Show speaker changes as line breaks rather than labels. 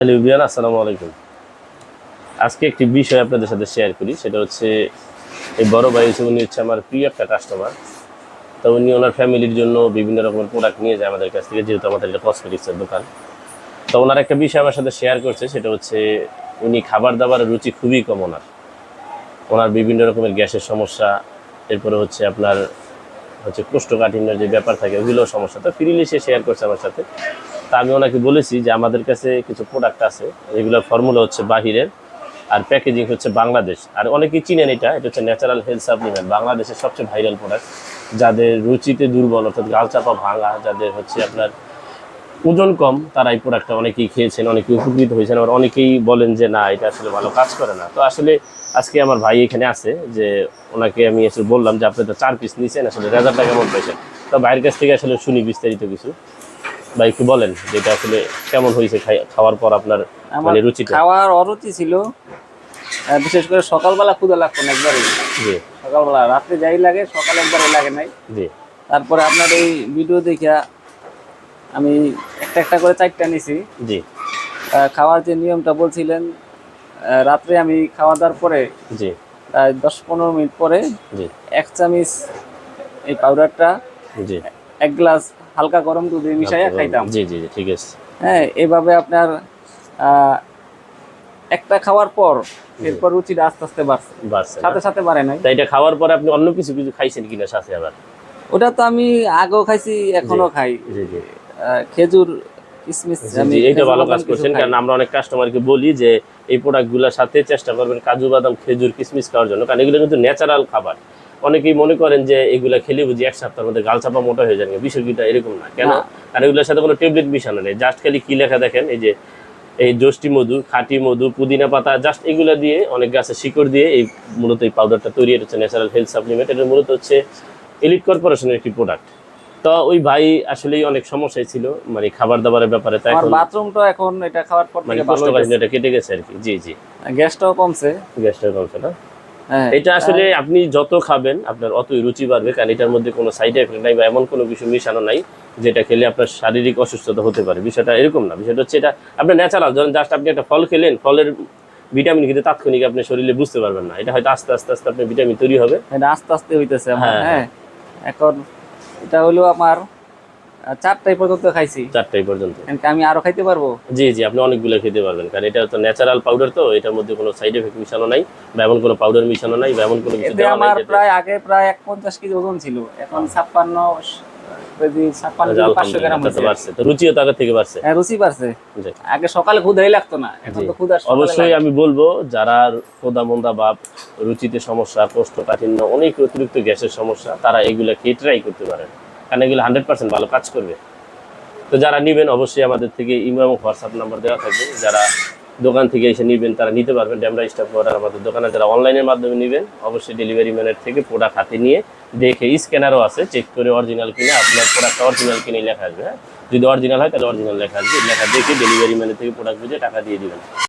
Hello everyone, আসসালামু আলাইকুম। আজকে একটি বিষয় আপনাদের সাথে শেয়ার করি, সেটা হচ্ছে এই বড় ভাই হচ্ছে, উনি হচ্ছে আমার প্রিয় একটা কাস্টমার। তো উনি ওনার ফ্যামিলির জন্য বিভিন্ন রকমের প্রোডাক্ট নিয়ে যায় আমাদের কাছ থেকে, যেহেতু আমাদের এটা কসমেটিক্সের দোকান। তো ওনার একটা বিষয় আমার সাথে শেয়ার করছে, সেটা হচ্ছে উনি খাবার দাবারের রুচি খুবই কম। ওনার বিভিন্ন রকমের গ্যাসের সমস্যা, এরপরে হচ্ছে আপনার কোষ্ঠকাঠিন্যের যে ব্যাপার থাকে ওগুলোও সমস্যা। তো ফ্রিলি সে শেয়ার করছে আমার সাথে। তা আমি ওনাকে বলেছি যে আমাদের কাছে কিছু প্রোডাক্ট আছে, যেগুলোর ফর্মুলা হচ্ছে বাহিরের আর প্যাকেজিং হচ্ছে বাংলাদেশ। আর অনেকেই চিনেন, এটা হচ্ছে ন্যাচারাল হেলথ সাপ্লিমেন্ট, বাংলাদেশের সবচেয়ে ভাইরাল প্রোডাক্ট। যাদের রুচিতে দুর্বল, অর্থাৎ গালচাপা ভাঙা, যাদের হচ্ছে আপনার ওজন কম, তারা এই প্রোডাক্টটা অনেকেই খেয়েছেন, অনেকেই উপকৃত হয়েছেন। আবার অনেকেই বলেন যে না, এটা আসলে ভালো কাজ করে না। তো আসলে আজকে আমার ভাই এখানে আছে, যে ওনাকে আমি এসে বললাম যে আপনি তো 4 পিস নিয়েছেন, আসলে রেজাল্টটা কেমন পেয়েছেন। তো ভাইয়ের কাছ থেকে আসলে শুনি বিস্তারিত কিছু। ভাই একটু বলেন যে এটা আসলে কেমন হয়েছে খাওয়ার পর আপনার
আমার
মানে রুচিটা।
খাওয়ার অরুচি ছিল। বিশেষ করে সকালবেলা ক্ষুধা লাগতো না একবারই।
জি
সকালবেলা, রাত্রে যাই লাগে, সকালে একবারই লাগে নাই।
জি
তারপরে আপনার এই ভিডিও দেখিয়া আমি একটা একটা করে 4টা নিছি।
জি
খাওয়ার যে নিয়মটা বলছিলেন, রাত্রে আমি খাওয়া দাওয়ার পরে
জি
প্রায় 10-15 মিনিট পরে
জি
1 চামচ এই পাউডারটা
জি
1 গ্লাস হালকা গরম দুধে মিশাইয়া খাইতাম।
জি জি জি ঠিক আছে।
হ্যাঁ, এইভাবে আপনার একটা খাওয়ার পর এরপর রুচিটা আস্তে আস্তে বাড়ছে,
বাড়ছে না?
সাথে সাথে বাড়ে নাই।
তাই এটা খাওয়ার পরে আপনি অন্য কিছু কিছু খাইছেন কিনা সাথে আবার?
ওটা তো আমি আগেও খাইছি,
জি
এখনো খাই।
জি জি
খেজুর, কিশমিশ,
জি
আমি
জি এইটা
খেজুর
ভালো
বাদাম
কাজ
কিছু
করছেন,
খাই।
কারণ আমরা অনেক কাস্টমারকে বলি যে এই প্রোডাক্টগুলোর সাথে চেষ্টা করবেন কাজু বাদাম, খেজুর, কিশমিশ খাওয়ার জন্য, কারণ এগুলো কিন্তু ন্যাচারাল খাবার। অনেকেই মনে করেন যে এগুলা খেলে বুঝি 1 সপ্তাহের মধ্যে গালচাপা মোটা হয়ে যাবে, বিষয়টা এরকম না। কেন?
না,
আর এগুলোর সাথে কোনো ট্যাবলেট মিশানো নেই। জাস্ট খালি কি লেখা দেখেন, এই যে এই যষ্টি মধু, খাঁটি মধু, পুদিনা পাতা, জাস্ট এগুলা দিয়ে, অনেক গাছের শিকড় দিয়ে এই মূলত এই পাউডারটা তৈরি। এটা হচ্ছে ন্যাচারাল হেলথ সাপ্লিমেন্ট। এটা মূলত হচ্ছে এলিট কর্পোরেশনের একটি প্রোডাক্ট। তো ওই ভাই আসলেই অনেক সমস্যায় ছিল, মানে খাবার দাবারের ব্যাপারে। তো
আমার
এখন
বাথরুমটা এখন এটা খাওয়ার পর
মানে
থেকে ভালো হইতেছে।
কোষ্ঠকাঠিন্যটা কেটে গেছে আর কি। জি জি
গ্যাসটাও কমছে।
গ্যাসটার কমছে না?
হ্যাঁ,
এটা আসলে আপনি যত খাবেন আপনার অতই রুচি বাড়বে, কারণ এটার মধ্যে কোনো সাইড এফেক্ট নাই বা এমন কোনো কিছু মিশানো নাই যেটা খেলে আপনার শারীরিক অসুস্থতা হতে পারে। বিষয়টা এরকম না। বিষয়টা হচ্ছে এটা আপনার ন্যাচারাল। যখন জাস্ট আপনি একটা ফল খেলেন, ফলের ভিটামিন কিন্তু তাৎক্ষণিক আপনার শরীরে বুঝতে পারবেন না। এটা হয়তো আস্তে আস্তে আস্তে আপনার ভিটামিন তৈরি হবে।
এটা আস্তে আস্তে হইতেছে আমার।
হ্যাঁ হ্যাঁ,
হ্যাঁ, এখন এটা হলো আমার 4টায় পর্যন্ত খাইছি।
4টায় পর্যন্ত।
এমনকি আমি আরো খাইতে পারবো।
জি জি আপনি অনেকগুলো খেতে পারবেন, কারণ এটা তো ন্যাচারাল পাউডার, তো এটার মধ্যে কোনো সাইড এফেক্ট মিশানো নাই বা এমন কোনো পাউডার মিশানো নাই বা এমন কোনো কিছু
এতে
দেওয়া নাই
আমার
যেটা।
প্রায় আগে প্রায় 50 কেজি ওজন ছিল, এখন 56 কেজি 500 গ্রাম
আলহামদুলিল্লাহ, তা তো
হয়েছে।
বাড়ছে, তো রুচিও তো আগের থেকে বাড়ছে।
হ্যাঁ, রুচি বাড়ছে।
জি
আগে সকালে ক্ষুধাই লাগতো না, এখন
জি
তো ক্ষুধা সকালে
অবশ্যই
লাগে।
আমি বলবো, যারা ফোদা মন্দা বা রুচিতে সমস্যা, কোষ্ঠকাঠিন্য, অনেক অতিরিক্ত গ্যাসের সমস্যা, তারা এগুলো খেয়ে ট্রাই করতে পারেন, কারণ এগুলো 100% ভালো কাজ করবে। তো যারা নেবেন অবশ্যই আমাদের থেকে ইমো এবং হোয়াটসঅ্যাপ নাম্বার দেওয়া থাকবে। যারা দোকান থেকে এসে নেবেন তারা নিতে পারবেন। ড্যামরা স্টাফ অর্ডার আমাদের দোকানে। যারা অনলাইনের মাধ্যমে নেবেন অবশ্যই ডেলিভারি ম্যানের থেকে প্রোডাক্ট হাতে নিয়ে দেখে, স্ক্যানারও আছে, চেক করে অরিজিনাল কিনে আপনার প্রোডাক্টটা অরিজিনাল কিনে লেখা আসবে। হ্যাঁ, যদি অরিজিনাল হয় তাহলে অরিজিনাল লেখা আসবে, লেখা দেখে ডেলিভারি ম্যানের থেকে প্রোডাক্ট বুঝে টাকা দিয়ে দিবেন।